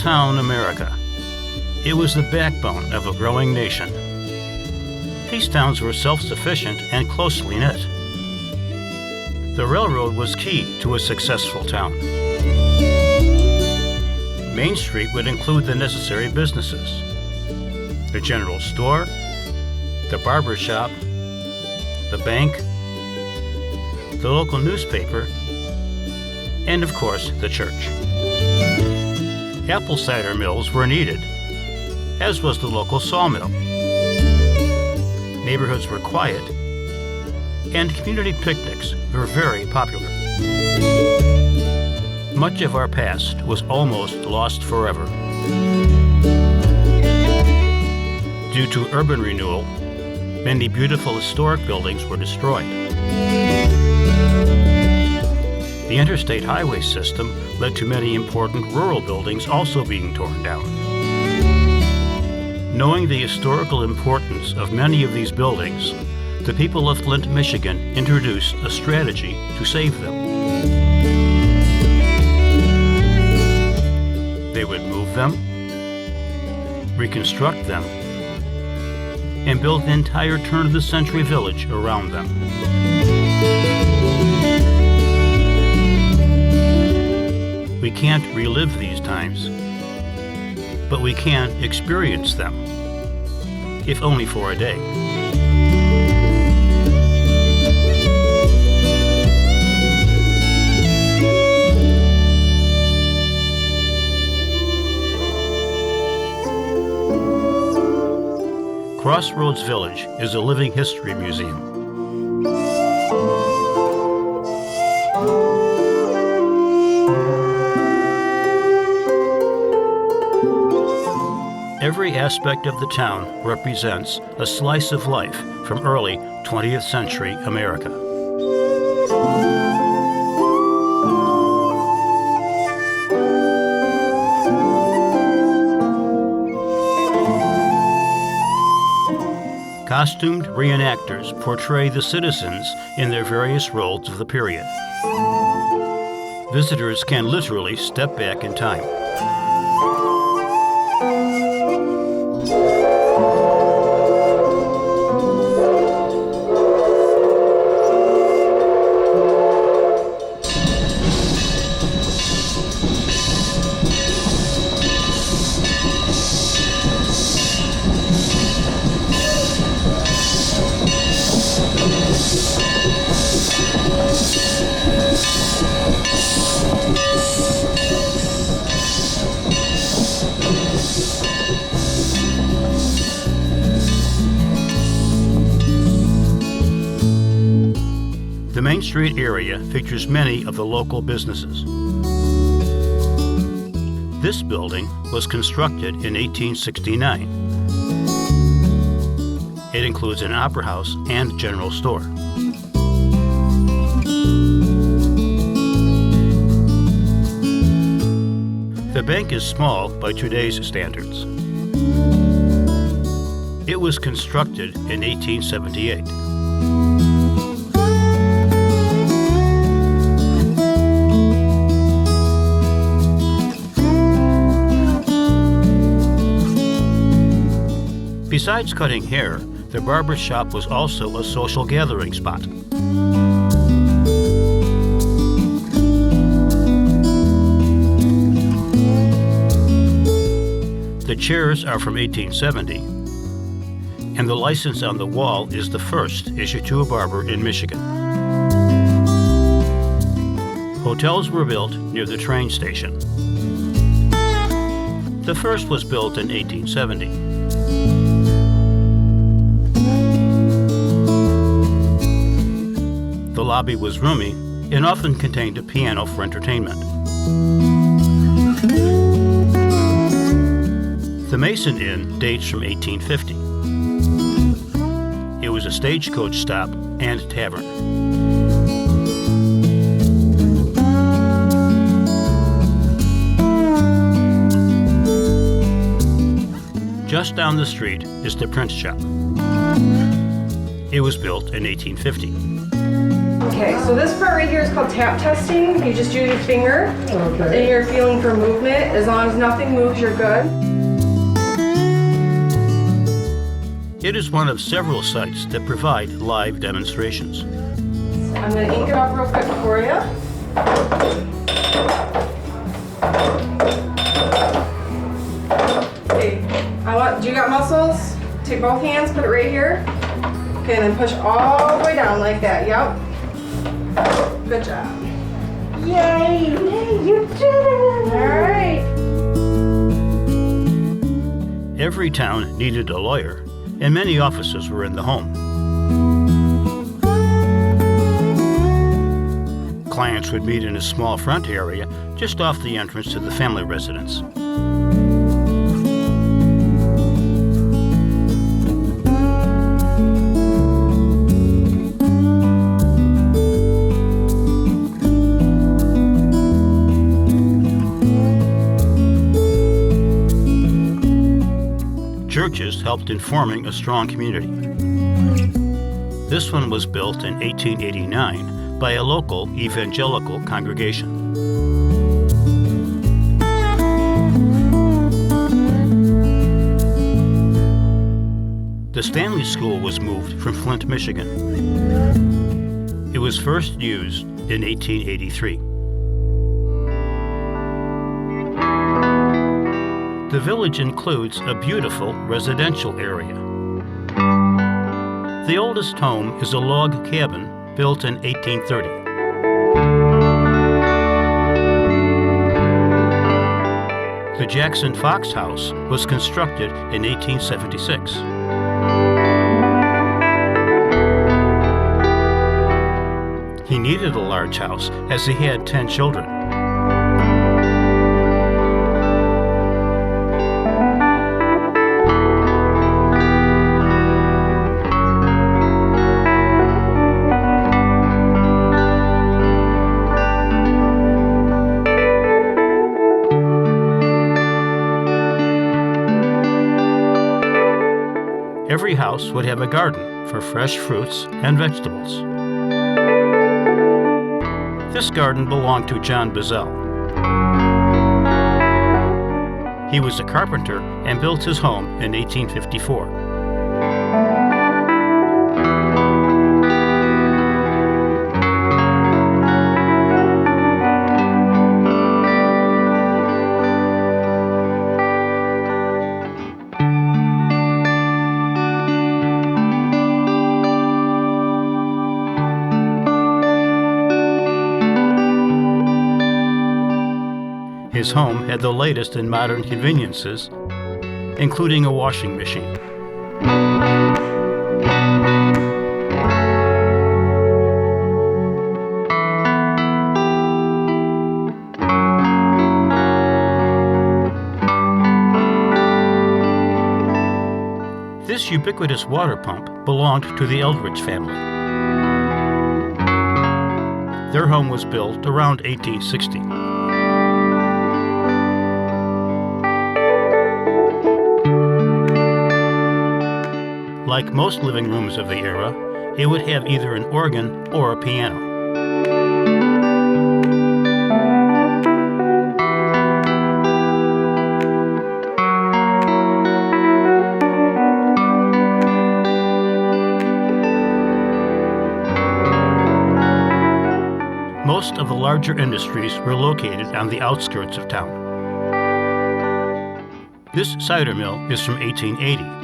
Small-town America. It was the backbone of a growing nation. These towns were self-sufficient and closely knit. The railroad was key to a successful town. Main Street would include the necessary businesses: the general store, the barber shop, the bank, the local newspaper, and of course, the church. Apple cider mills were needed, as was the local sawmill. Neighborhoods were quiet, and community picnics were very popular. Much of our past was almost lost forever. Due to urban renewal, many beautiful historic buildings were destroyed. The interstate highway system led to many important rural buildings also being torn down. Knowing the historical importance of many of these buildings, the people of Flint, Michigan introduced a strategy to save them. They would move them, reconstruct them, and build an entire turn-of-the-century village around them. We can't relive these times, but we can experience them, if only for a day. Crossroads Village is a living history museum. Every aspect of the town represents a slice of life from early 20th century America. Costumed reenactors portray the citizens in their various roles of the period. Visitors can literally step back in time. The Main Street area features many of the local businesses. This building was constructed in 1869. It includes an opera house and general store. The bank is small by today's standards. It was constructed in 1878. Besides cutting hair, the barber shop was also a social gathering spot. The chairs are from 1870, and the license on the wall is the first issued to a barber in Michigan. Hotels were built near the train station. The first was built in 1870. The lobby was roomy and often contained a piano for entertainment. The Mason Inn dates from 1850. It was a stagecoach stop and tavern. Just down the street is the print shop. It was built in 1850. Okay, so this part right here is called tap testing. You just use your finger Okay. and you're feeling for movement. As long as nothing moves, you're good. It is one of several sites that provide live demonstrations. I'm gonna ink it up real quick for you. Okay, do you got muscles? Take both hands, put it right here. Okay, and then push all the way down like that, yep. Good job. Yay, you did it! All right. Every town needed a lawyer, and many offices were in the home. Clients would meet in a small front area just off the entrance to the family residence. Churches helped in forming a strong community. This one was built in 1889 by a local evangelical congregation. The Stanley School was moved from Flint, Michigan. It was first used in 1883. The village includes a beautiful residential area. The oldest home is a log cabin built in 1830. The Jackson Fox House was constructed in 1876. He needed a large house as he had 10 children. Every house would have a garden for fresh fruits and vegetables. This garden belonged to John Bazell. He was a carpenter and built his home in 1854. His home had the latest in modern conveniences, including a washing machine. This ubiquitous water pump belonged to the Eldridge family. Their home was built around 1860. Like most living rooms of the era, it would have either an organ or a piano. Most of the larger industries were located on the outskirts of town. This cider mill is from 1880.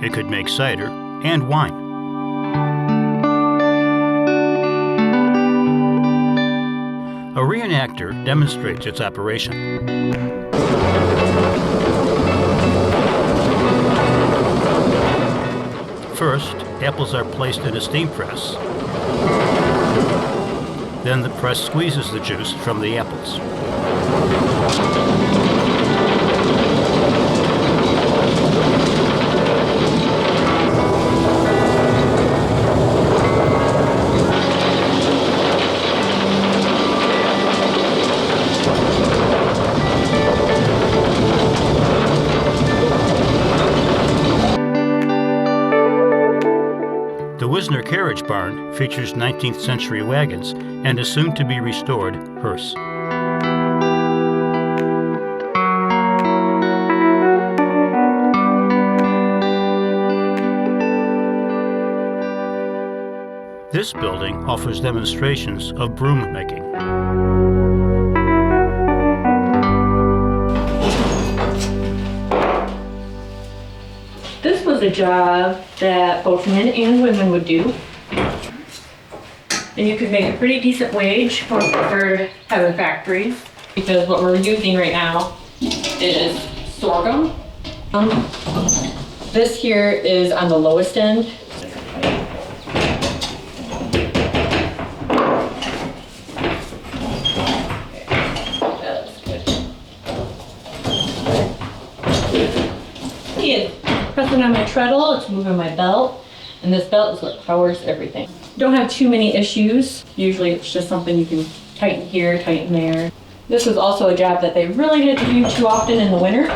It could make cider and wine. A reenactor demonstrates its operation. First, apples are placed in a steam press. Then the press squeezes the juice from the apples. The Pilsner Carriage Barn features 19th century wagons and a soon-to-be restored hearse. This building offers demonstrations of broom making. This was a job that both men and women would do. And you could make a pretty decent wage for having factories, because what we're using right now is sorghum. This here is on the lowest end. Pressing on my treadle, it's moving my belt, and this belt is what powers everything. Don't have too many issues. Usually it's just something you can tighten here, tighten there. This was also a job that they really didn't do too often in the winter.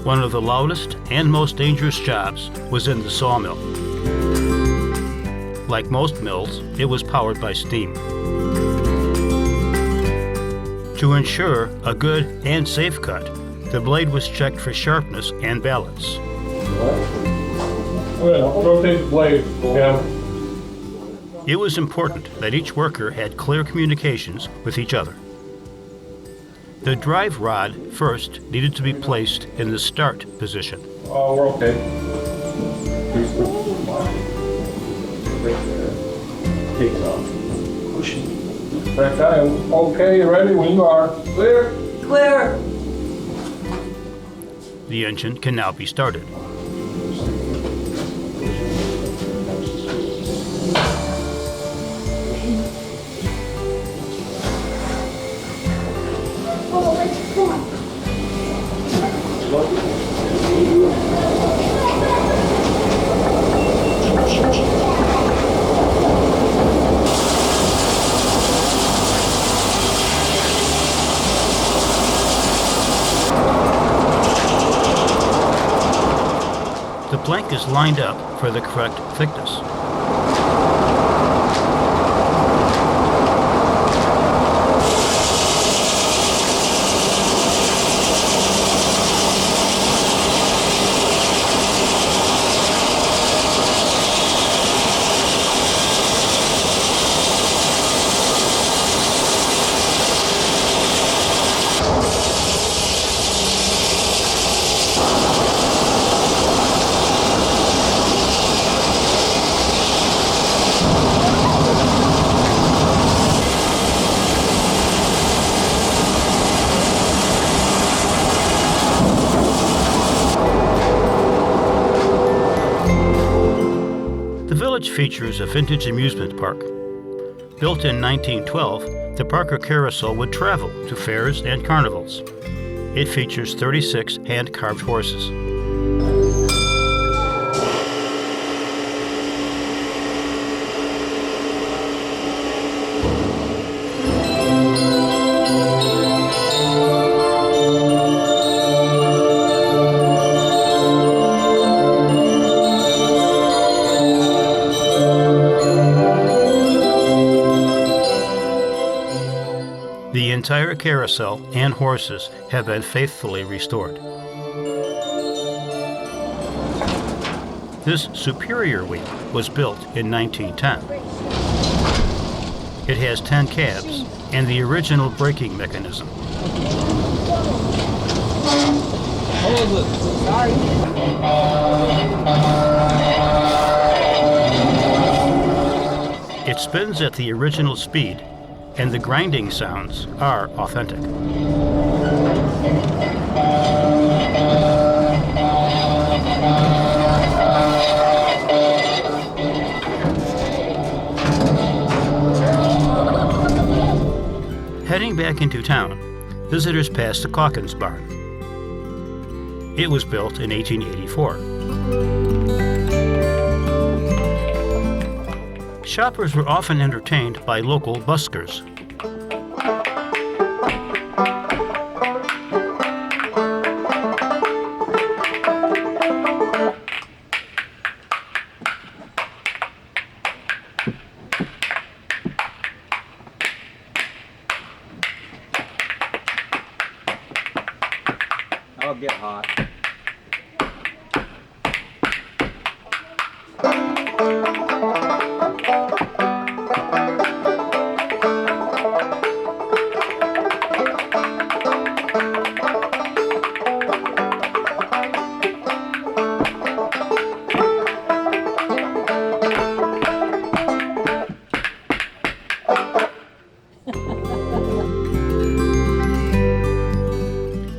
One of the loudest and most dangerous jobs was in the sawmill. Like most mills, it was powered by steam. To ensure a good and safe cut, the blade was checked for sharpness and balance. Well, rotate the blade, yeah. It was important that each worker had clear communications with each other. The drive rod first needed to be placed in the start position. Oh, we're okay. Take it off. Push it. That time. Okay, ready when you are. Clear. Clear. The engine can now be started. The plank is lined up for the correct thickness. The village features a vintage amusement park. Built in 1912, the Parker Carousel would travel to fairs and carnivals. It features 36 hand-carved horses. The entire carousel and horses have been faithfully restored. This superior wheel was built in 1910. It has 10 cabs and the original braking mechanism. It spins at the original speed, and the grinding sounds are authentic. Heading back into town, visitors pass the Calkins barn. It was built in 1884. Shoppers were often entertained by local buskers. I'll get hot.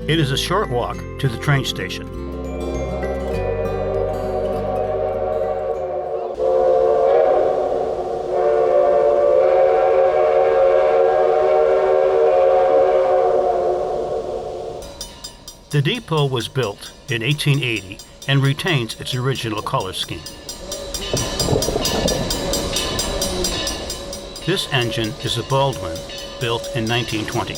It is a short walk to the train station. The depot was built in 1880 and retains its original color scheme. This engine is a Baldwin, built in 1920.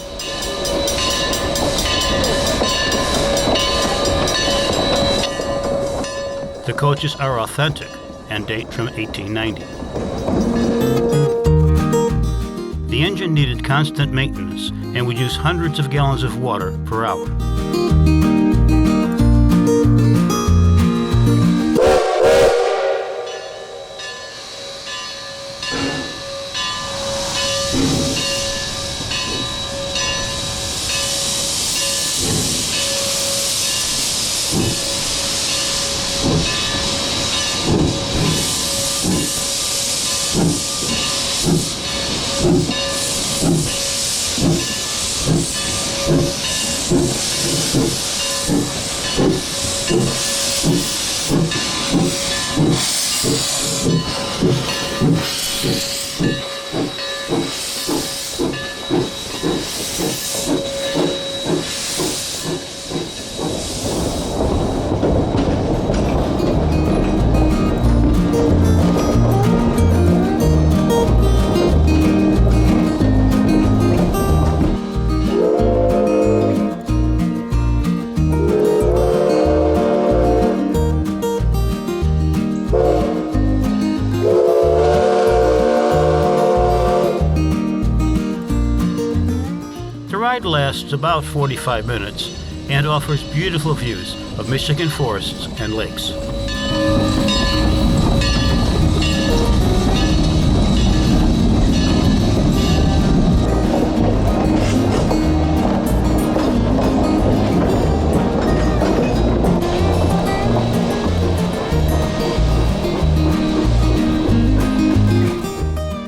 The coaches are authentic and date from 1890. The engine needed constant maintenance and would use hundreds of gallons of water per hour. The ride lasts about 45 minutes and offers beautiful views of Michigan forests and lakes.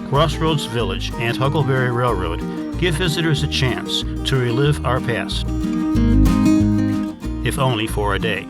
Crossroads Village and Huckleberry Railroad give visitors a chance to relive our past, if only for a day.